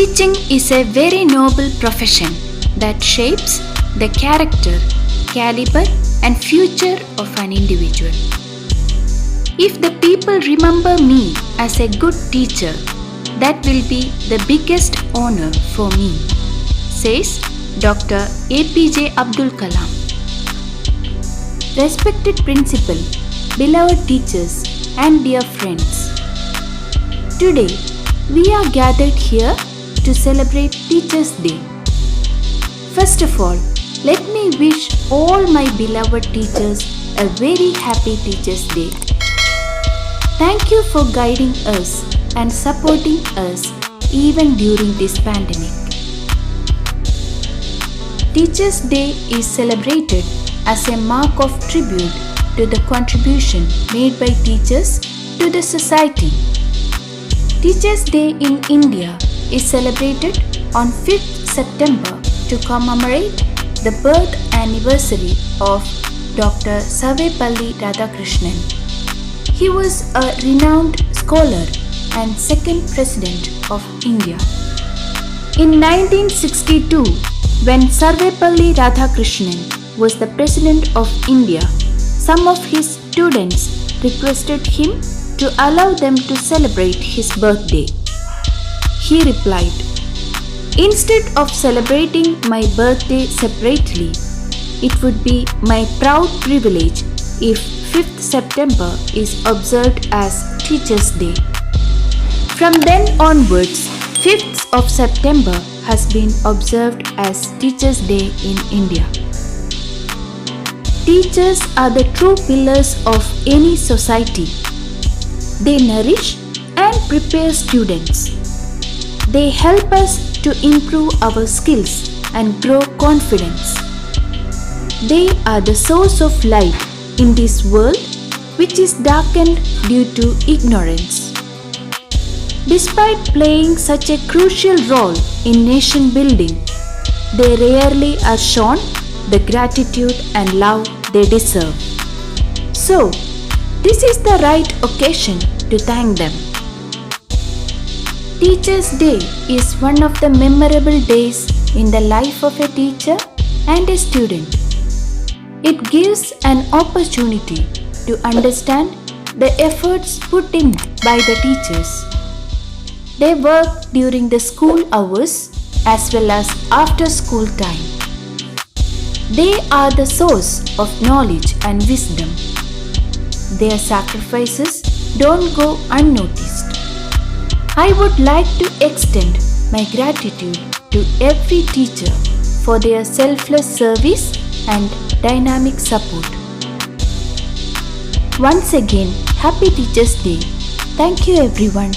Teaching is a very noble profession that shapes the character, caliber, and future of an individual. If the people remember me as a good teacher, that will be the biggest honor for me, says Dr. APJ Abdul Kalam. Respected principal, beloved teachers, and dear friends, today we are gathered here to celebrate Teachers' Day. First of all, let me wish all my beloved teachers a very happy Teachers' Day. Thank you for guiding us and supporting us even during this pandemic. Teachers' Day is celebrated as a mark of tribute to the contribution made by teachers to the society. Teachers' Day in India is celebrated on 5th September to commemorate the birth anniversary of Dr. Sarvepalli Radhakrishnan. He was a renowned scholar and second president of India. In 1962, when Sarvepalli Radhakrishnan was the president of India, some of his students requested him to allow them to celebrate his birthday. He replied, "Instead of celebrating my birthday separately, it would be my proud privilege if 5th September is observed as Teachers' Day." From then onwards, 5th of September has been observed as Teachers' Day in India. Teachers are the true pillars of any society. They nourish and prepare students. They help us to improve our skills and grow confidence. They are the source of light in this world which is darkened due to ignorance. Despite playing such a crucial role in nation building, they rarely are shown the gratitude and love they deserve. So, this is the right occasion to thank them. Teachers' Day is one of the memorable days in the life of a teacher and a student. It gives an opportunity to understand the efforts put in by the teachers. They work during the school hours as well as after school time. They are the source of knowledge and wisdom. Their sacrifices don't go unnoticed. I would like to extend my gratitude to every teacher for their selfless service and dynamic support. Once again, Happy Teachers' Day. Thank you everyone.